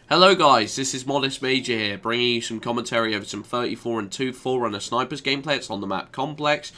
Hello guys, this is Modest Major here, bringing you some commentary over some 34 and 2 Forerunner Snipers gameplay. It's on the map Complex.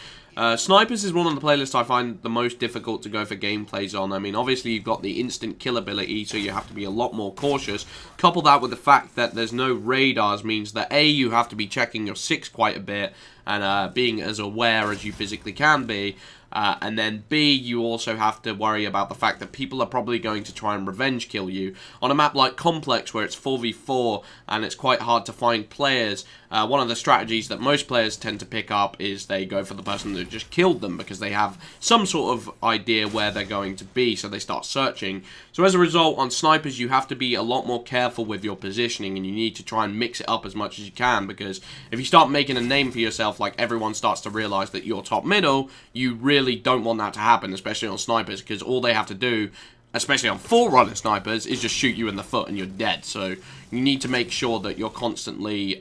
Snipers is one of the playlists I find the most difficult to go for gameplays on. I mean, obviously you've got the instant kill ability, so you have to be a lot more cautious. Couple that with the fact that there's no radars means that A, you have to be checking your 6 quite a bit, and being as aware as you physically can be. And then B, you also have to worry about the fact that people are probably going to try and revenge kill you. On a map like Complex, where it's 4v4 and it's quite hard to find players, one of the strategies that most players tend to pick up is they go for the person that just killed them because they have some sort of idea where they're going to be, so they start searching. So as a result, on Snipers, you have to be a lot more careful with your positioning, and you need to try and mix it up as much as you can, because if you start making a name for yourself, like everyone starts to realize that you're top middle, you really don't want that to happen, especially on Snipers, because all they have to do, especially on Forerunner Snipers, is just shoot you in the foot and you're dead. So you need to make sure that you're constantly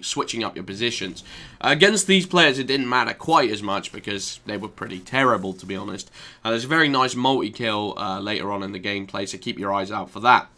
switching up your positions. Against these players, it didn't matter quite as much because they were pretty terrible, to be honest. There's a very nice multi-kill later on in the gameplay, so keep your eyes out for that.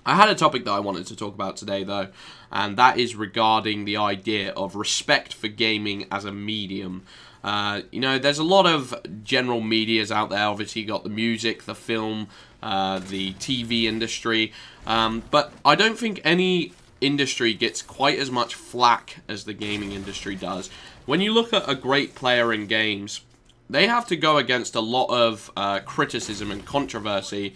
I had a topic that I wanted to talk about today, though, and that is regarding the idea of respect for gaming as a medium. You know, there's a lot of general medias out there. Obviously, you got the music, the film, the TV industry, but I don't think any industry gets quite as much flack as the gaming industry does. When you look at a great player in games, they have to go against a lot of criticism and controversy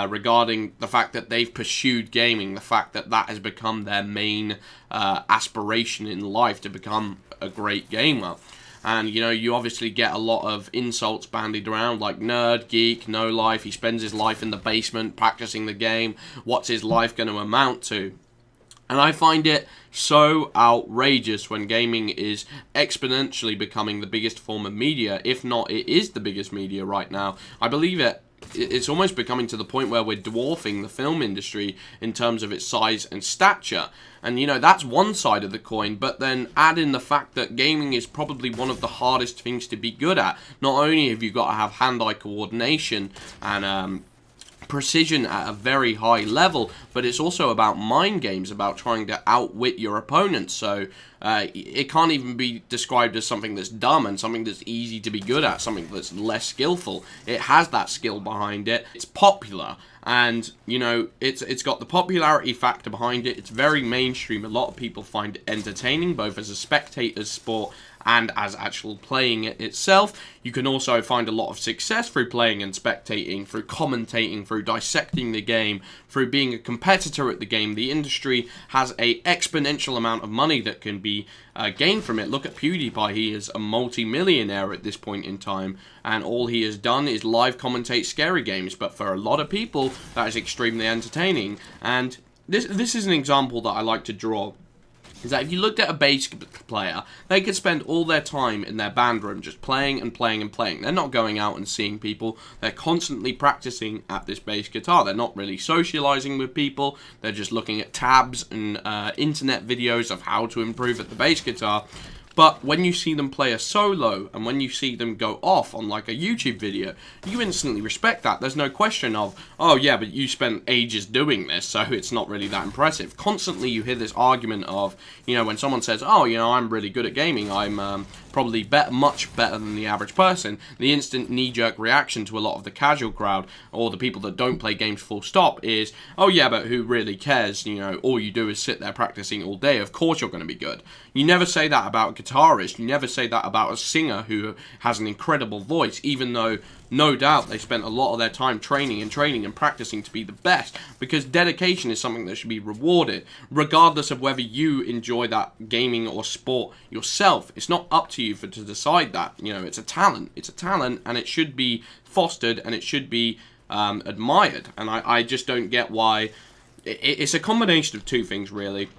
regarding the fact that they've pursued gaming, the fact that that has become their main aspiration in life, to become a great gamer. And, you know, you obviously get a lot of insults bandied around, like nerd, geek, no life, he spends his life in the basement practicing the game, what's his life going to amount to? And I find it so outrageous when gaming is exponentially becoming the biggest form of media, if not it is the biggest media right now. I believe it's almost becoming to the point where we're dwarfing the film industry in terms of its size and stature. And, you know, that's one side of the coin, but then add in the fact that gaming is probably one of the hardest things to be good at. Not only have you got to have hand-eye coordination and precision at a very high level, but it's also about mind games, about trying to outwit your opponent. So it can't even be described as something that's dumb and something that's easy to be good at, something that's less skillful. It has that skill behind it. It's popular, and, you know, it's got the popularity factor behind it. It's very mainstream. A lot of people find it entertaining, both as a spectator's sport and as actual playing it itself. You can also find a lot of success through playing and spectating, through commentating, through dissecting the game, through being a competitor at the game. The industry has an exponential amount of money that can be gained from it. Look at PewDiePie. He is a multi-millionaire at this point in time, and all he has done is live commentate scary games. But for a lot of people, that is extremely entertaining. And this is an example that I like to draw, is that if you looked at a bass player, they could spend all their time in their band room just playing and playing and playing. They're not going out and seeing people. They're constantly practicing at this bass guitar. They're not really socializing with people. They're just looking at tabs and internet videos of how to improve at the bass guitar. But when you see them play a solo, and when you see them go off on like a YouTube video, you instantly respect that. There's no question of, oh yeah, but you spent ages doing this, so it's not really that impressive. Constantly you hear this argument of, you know, when someone says, oh, you know, I'm really good at gaming, I'm probably much better than the average person, the instant knee-jerk reaction to a lot of the casual crowd, or the people that don't play games full stop, is, oh yeah, but who really cares? You know, all you do is sit there practicing all day, of course you're going to be good. You never say that about a guitarist, you never say that about a singer who has an incredible voice, even though no doubt they spent a lot of their time training and practicing to be the best, because dedication is something that should be rewarded, regardless of whether you enjoy that gaming or sport yourself. It's not up to you to decide that. You know, it's a talent. It's a talent, and it should be fostered, and it should be admired. And I just don't get why. It's a combination of two things, really.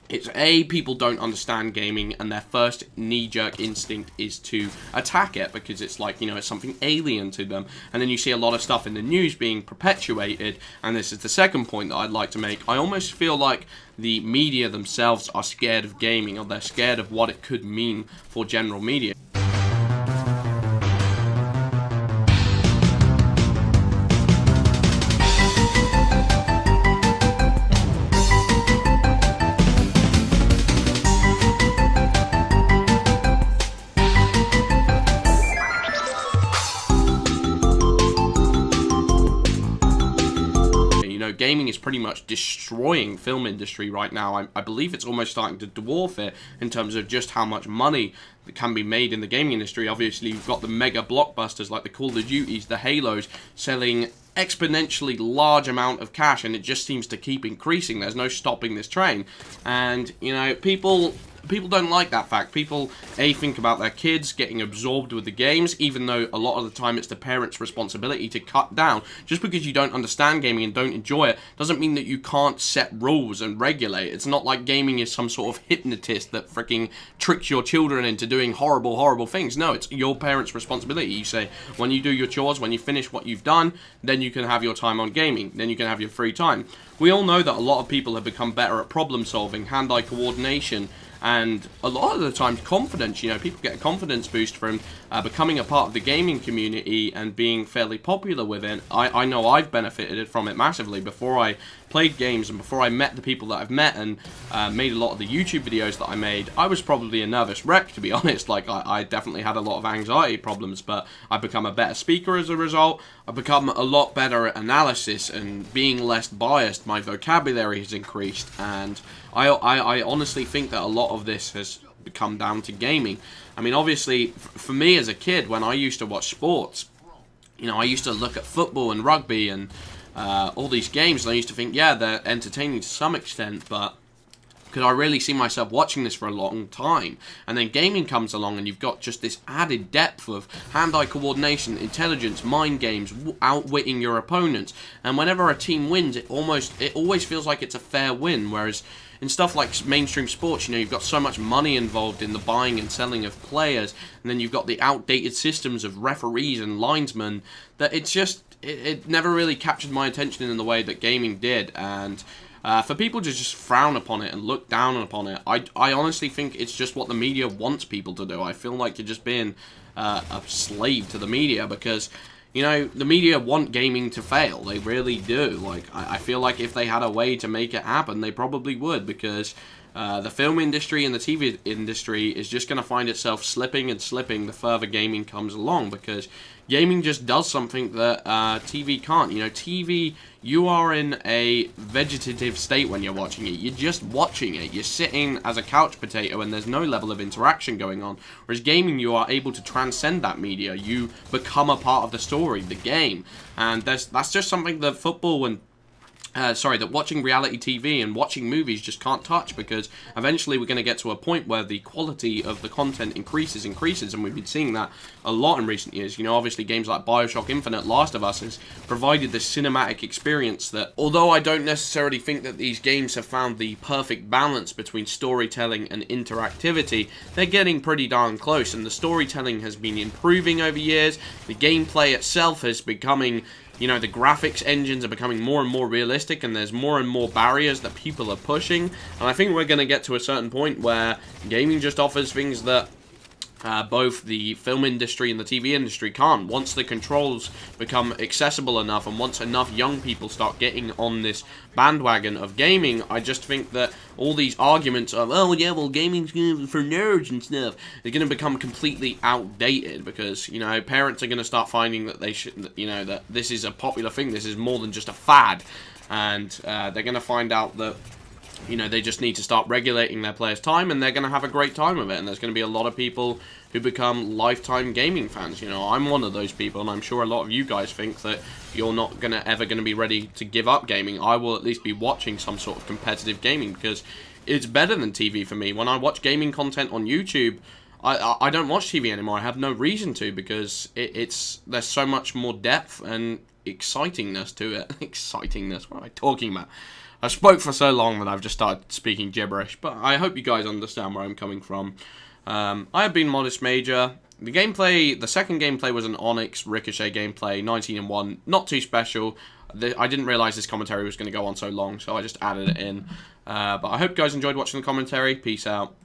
It's A, people don't understand gaming, and their first knee-jerk instinct is to attack it because it's like, you know, it's something alien to them. And then you see a lot of stuff in the news being perpetuated, and this is the second point that I'd like to make. I almost feel like the media themselves are scared of gaming, or they're scared of what it could mean for general media. gaming is pretty much destroying film industry right now. I believe it's almost starting to dwarf it in terms of just how much money that can be made in the gaming industry. Obviously, you've got the mega blockbusters like the Call of Duties, the Halos, selling exponentially large amount of cash, and it just seems to keep increasing. There's no stopping this train. And, you know, people don't like that fact. People, think about their kids getting absorbed with the games, even though a lot of the time it's the parents' responsibility to cut down. Just because you don't understand gaming and don't enjoy it doesn't mean that you can't set rules and regulate. It's not like gaming is some sort of hypnotist that freaking tricks your children into doing horrible, horrible things. No, it's your parents' responsibility. You say, when you do your chores, when you finish what you've done, then you can have your time on gaming. Then you can have your free time. We all know that a lot of people have become better at problem solving, hand-eye coordination, and a lot of the time confidence. You know, people get a confidence boost from becoming a part of the gaming community and being fairly popular with it. I know I've benefited from it massively. Before I played games and before I met the people that I've met and made a lot of the YouTube videos that I made, I was probably a nervous wreck, to be honest. Like, I definitely had a lot of anxiety problems, but I've become a better speaker as a result. I've become a lot better at analysis and being less biased. My vocabulary has increased, and I honestly think that a lot of this has come down to gaming. I mean, obviously, for me as a kid, when I used to watch sports, you know, I used to look at football and rugby and all these games, and I used to think, yeah, they're entertaining to some extent, but could I really see myself watching this for a long time? And then gaming comes along, and you've got just this added depth of hand-eye coordination, intelligence, mind games, outwitting your opponents. And whenever a team wins, it always feels like it's a fair win. Whereas in stuff like mainstream sports, you know, you've got so much money involved in the buying and selling of players, and then you've got the outdated systems of referees and linesmen, that it never really captured my attention in the way that gaming did. And for people to just frown upon it and look down upon it, I honestly think it's just what the media wants people to do. I feel like you're just being a slave to the media, because, you know, the media want gaming to fail. They really do. Like, I feel like if they had a way to make it happen, they probably would, because the film industry and the TV industry is just going to find itself slipping and slipping the further gaming comes along, because gaming just does something that TV can't. You know, TV, you are in a vegetative state when you're watching it. You're just watching it. You're sitting as a couch potato and there's no level of interaction going on. Whereas gaming, you are able to transcend that media. You become a part of the story, the game. And that's just something that football and that watching reality TV and watching movies just can't touch, because eventually we're going to get to a point where the quality of the content increases, and we've been seeing that a lot in recent years. You know, obviously games like BioShock Infinite, Last of Us has provided this cinematic experience that, although I don't necessarily think that these games have found the perfect balance between storytelling and interactivity, they're getting pretty darn close, and the storytelling has been improving over years. The gameplay itself is becoming, you know, the graphics engines are becoming more and more realistic, and there's more and more barriers that people are pushing. And I think we're going to get to a certain point where gaming just offers things that both the film industry and the TV industry can't. Once the controls become accessible enough, and once enough young people start getting on this bandwagon of gaming, I just think that all these arguments of, oh yeah, well, gaming's for nerds and stuff, is going to become completely outdated, because, you know, parents are going to start finding that they should, you know, that this is a popular thing, this is more than just a fad, and they're going to find out that, you know, they just need to start regulating their players' time, and they're going to have a great time with it. And there's going to be a lot of people who become lifetime gaming fans. You know, I'm one of those people, and I'm sure a lot of you guys think that you're not ever going to be ready to give up gaming. I will at least be watching some sort of competitive gaming, because it's better than TV for me. When I watch gaming content on YouTube, I don't watch TV anymore. I have no reason to, because there's so much more depth and excitingness to it. Excitingness? What am I talking about? I spoke for so long that I've just started speaking gibberish, but I hope you guys understand where I'm coming from. I have been Modest Major. The second gameplay was an Onyx Ricochet gameplay, 19-1, not too special. I didn't realise this commentary was going to go on so long, so I just added it in. But I hope you guys enjoyed watching the commentary. Peace out.